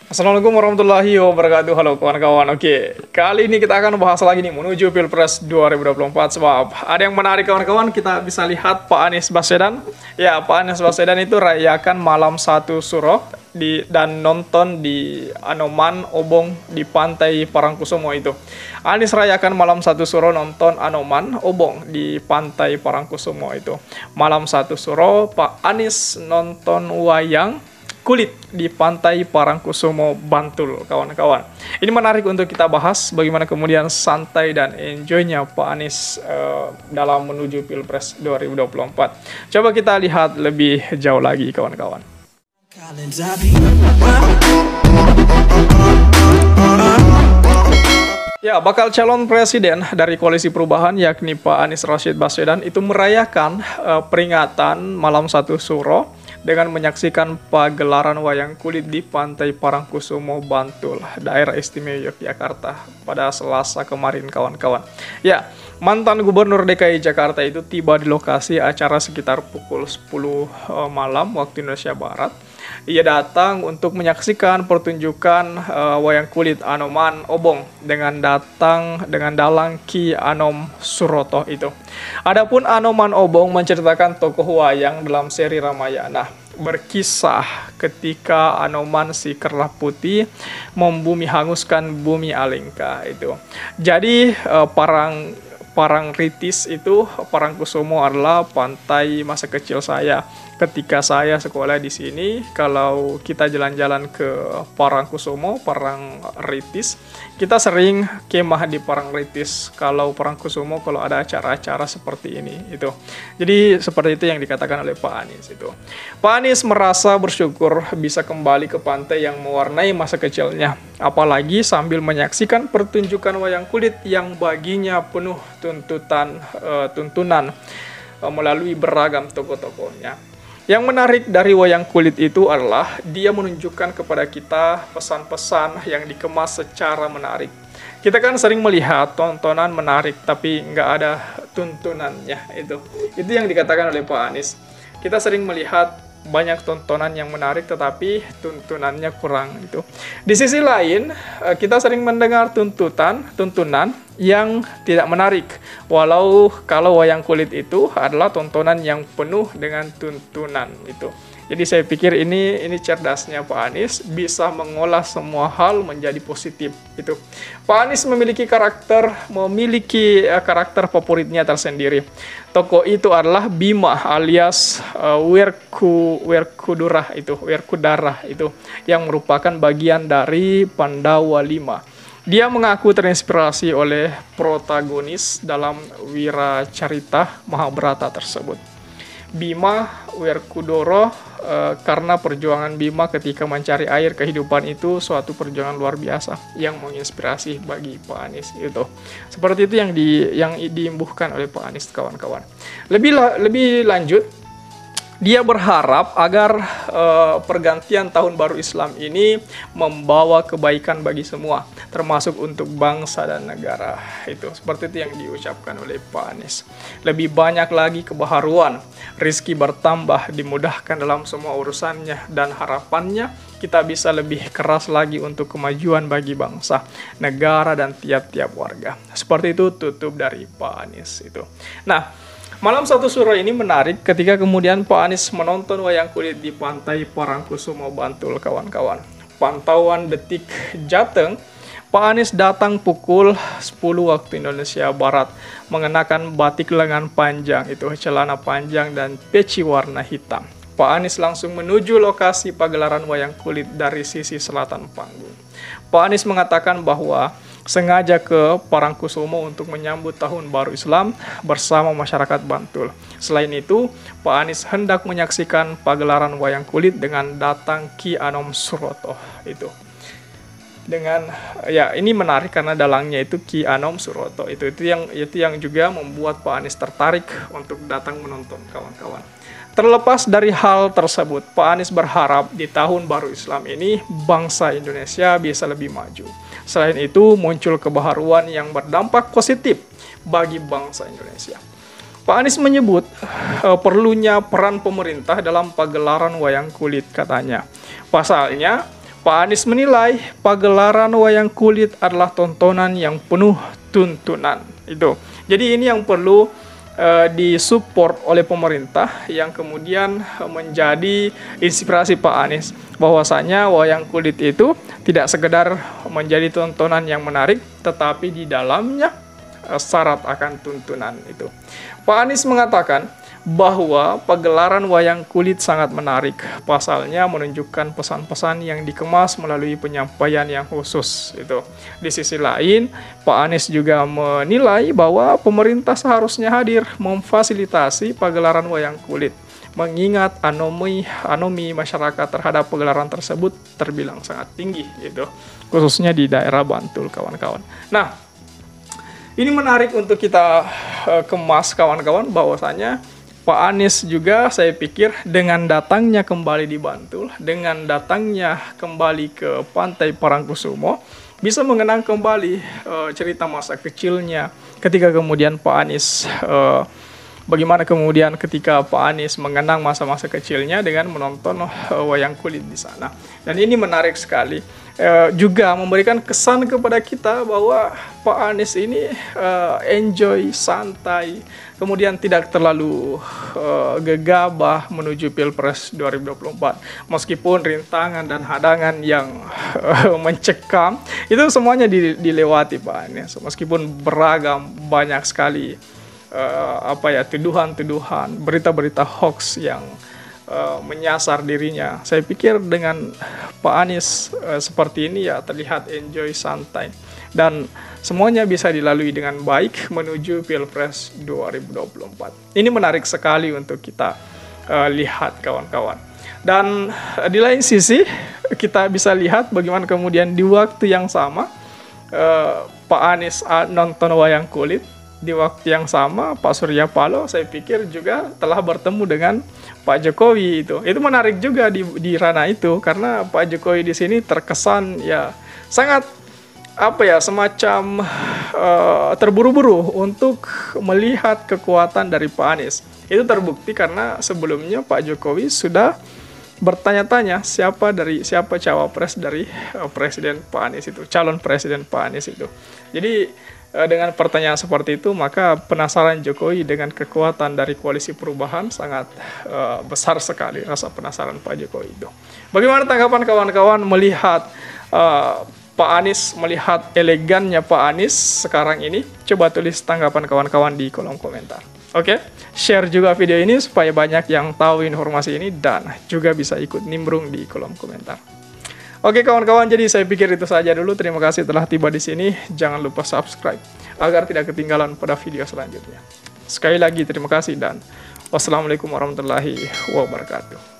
Assalamualaikum warahmatullahi wabarakatuh. Halo kawan-kawan. Oke, kali ini kita akan bahas lagi nih menuju Pilpres 2024. Sebab ada yang menarik kawan-kawan. Kita bisa lihat Pak Anies Baswedan. Ya, Pak Anies Baswedan itu rayakan malam 1 Suro dan nonton di Anoman Obong di Pantai Parangkusumo itu. Anies rayakan malam 1 Suro nonton Anoman Obong di Pantai Parangkusumo itu. Malam 1 Suro Pak Anies nonton wayang kulit di Pantai Parangkusumo, Bantul, kawan-kawan. Ini menarik untuk kita bahas bagaimana kemudian santai dan enjoynya Pak Anies dalam menuju Pilpres 2024. Coba kita lihat lebih jauh lagi, kawan-kawan. Ya, bakal calon presiden dari Koalisi Perubahan yakni Pak Anies Rashid Baswedan itu merayakan peringatan malam 1 Suro dengan menyaksikan pagelaran wayang kulit di Pantai Parangkusumo, Bantul, daerah istimewa Yogyakarta pada Selasa kemarin, kawan-kawan. Ya, mantan Gubernur DKI Jakarta itu tiba di lokasi acara sekitar pukul 10 malam waktu Indonesia Barat. Ia datang untuk menyaksikan pertunjukan wayang kulit Anoman Obong dengan dalang Ki Anom Suroto itu. Adapun Anoman Obong menceritakan tokoh wayang dalam seri Ramayana, berkisah ketika Anoman si Kerlah Putih membumi hanguskan bumi Alengka itu. Jadi Parangtritis itu, Parangkusumo adalah pantai masa kecil saya. Ketika saya sekolah di sini, kalau kita jalan-jalan ke Parangkusumo, Parangtritis, kita sering kemah di Parangtritis. Kalau Parangkusumo, kalau ada acara-acara seperti ini, itu. Jadi seperti itu yang dikatakan oleh Pak Anies itu. Pak Anies merasa bersyukur bisa kembali ke pantai yang mewarnai masa kecilnya, apalagi sambil menyaksikan pertunjukan wayang kulit yang baginya penuh tuntunan melalui beragam tokoh-tokohnya. Yang menarik dari wayang kulit itu adalah dia menunjukkan kepada kita pesan-pesan yang dikemas secara menarik. Kita kan sering melihat tontonan menarik tapi nggak ada tuntunannya itu. Itu yang dikatakan oleh Pak Anies. Kita sering melihat banyak tontonan yang menarik tetapi tuntunannya kurang itu. Di sisi lain, kita sering mendengar tuntunan yang tidak menarik. Walau kalau wayang kulit itu adalah tontonan yang penuh dengan tuntunan itu. Jadi saya pikir ini cerdasnya Pak Anies bisa mengolah semua hal menjadi positif itu. Pak Anies memiliki karakter favoritnya tersendiri. Tokoh itu adalah Bima alias Werkudara itu yang merupakan bagian dari Pandawa 5. Dia mengaku terinspirasi oleh protagonis dalam Wiracarita Mahabharata tersebut. Bima Werkudara karena perjuangan Bima ketika mencari air kehidupan itu suatu perjuangan luar biasa yang menginspirasi bagi Pak Anies itu. Seperti itu yang diimbuhkan oleh Pak Anies, kawan-kawan. Lebih lanjut, dia berharap agar pergantian tahun baru Islam ini membawa kebaikan bagi semua, termasuk untuk bangsa dan negara. Itu seperti itu yang diucapkan oleh Pak Anies. Lebih banyak lagi kebaharuan, rezeki bertambah, dimudahkan dalam semua urusannya, dan harapannya kita bisa lebih keras lagi untuk kemajuan bagi bangsa, negara, dan tiap-tiap warga. Seperti itu tutup dari Pak Anies itu. Nah, malam 1 Suro ini menarik ketika kemudian Pak Anies menonton wayang kulit di Pantai Parangkusumo, Bantul, kawan-kawan. Pantauan detik Jateng, Pak Anies datang pukul 10 waktu Indonesia Barat mengenakan batik lengan panjang itu, celana panjang dan peci warna hitam. Pak Anies langsung menuju lokasi pagelaran wayang kulit dari sisi selatan panggung. Pak Anies mengatakan bahwa sengaja ke Parangkusumo untuk menyambut Tahun Baru Islam bersama masyarakat Bantul. Selain itu, Pak Anies hendak menyaksikan pagelaran wayang kulit dengan datang Ki Anom Suroto itu. Ini menarik karena dalangnya itu Ki Anom Suroto itu yang juga membuat Pak Anies tertarik untuk datang menonton, kawan-kawan. Terlepas dari hal tersebut, Pak Anies berharap di Tahun Baru Islam ini bangsa Indonesia bisa lebih maju. Selain itu, muncul kebaharuan yang berdampak positif bagi bangsa Indonesia. Pak Anies menyebut perlunya peran pemerintah dalam pagelaran wayang kulit, katanya. Pasalnya, Pak Anies menilai pagelaran wayang kulit adalah tontonan yang penuh tuntunan. Itu. Jadi ini yang perlu disupport oleh pemerintah, yang kemudian menjadi inspirasi Pak Anies, bahwasanya wayang kulit itu tidak sekedar menjadi tontonan yang menarik, tetapi di dalamnya syarat akan tuntunan itu. Pak Anies mengatakan bahwa pagelaran wayang kulit sangat menarik. Pasalnya menunjukkan pesan-pesan yang dikemas melalui penyampaian yang khusus itu. Di sisi lain, Pak Anies juga menilai bahwa pemerintah seharusnya hadir memfasilitasi pagelaran wayang kulit, mengingat anomi masyarakat terhadap pagelaran tersebut terbilang sangat tinggi gitu, khususnya di daerah Bantul, kawan-kawan. Nah, ini menarik untuk kita kemas, kawan-kawan, bahwasanya Pak Anies juga saya pikir dengan datangnya kembali di Bantul, dengan datangnya kembali ke Pantai Parangkusumo, bisa mengenang kembali cerita masa kecilnya ketika kemudian Pak Anies, bagaimana kemudian ketika Pak Anies mengenang masa-masa kecilnya dengan menonton wayang kulit di sana. Dan ini menarik sekali. Juga memberikan kesan kepada kita bahwa Pak Anies ini enjoy, santai, kemudian tidak terlalu gegabah menuju Pilpres 2024. Meskipun rintangan dan hadangan yang mencekam, itu semuanya dilewati Pak Anies. Meskipun beragam, banyak sekali tuduhan-tuduhan, berita-berita hoax yang menyasar dirinya. Saya pikir dengan Pak Anies seperti ini ya terlihat enjoy, santai, dan semuanya bisa dilalui dengan baik menuju Pilpres 2024. Ini menarik sekali untuk kita lihat, kawan-kawan. Dan di lain sisi kita bisa lihat bagaimana kemudian di waktu yang sama Pak Anies nonton wayang kulit. Di waktu yang sama Pak Surya Paloh saya pikir juga telah bertemu dengan Pak Jokowi. Itu menarik juga di ranah itu, karena Pak Jokowi di sini terkesan ya sangat semacam terburu-buru untuk melihat kekuatan dari Pak Anies. Itu terbukti karena sebelumnya Pak Jokowi sudah bertanya-tanya siapa cawapres dari presiden Pak Anies itu, calon presiden Pak Anies itu. Jadi dengan pertanyaan seperti itu, maka penasaran Jokowi dengan kekuatan dari koalisi perubahan sangat besar sekali, rasa penasaran Pak Jokowi itu. Bagaimana tanggapan kawan-kawan melihat Pak Anies, melihat elegannya Pak Anies sekarang ini? Coba tulis tanggapan kawan-kawan di kolom komentar. Oke, share juga video ini supaya banyak yang tahu informasi ini dan juga bisa ikut nimbrung di kolom komentar. Oke kawan-kawan, jadi saya pikir itu saja dulu. Terima kasih telah tiba di sini. Jangan lupa subscribe agar tidak ketinggalan pada video selanjutnya. Sekali lagi terima kasih dan wassalamualaikum warahmatullahi wabarakatuh.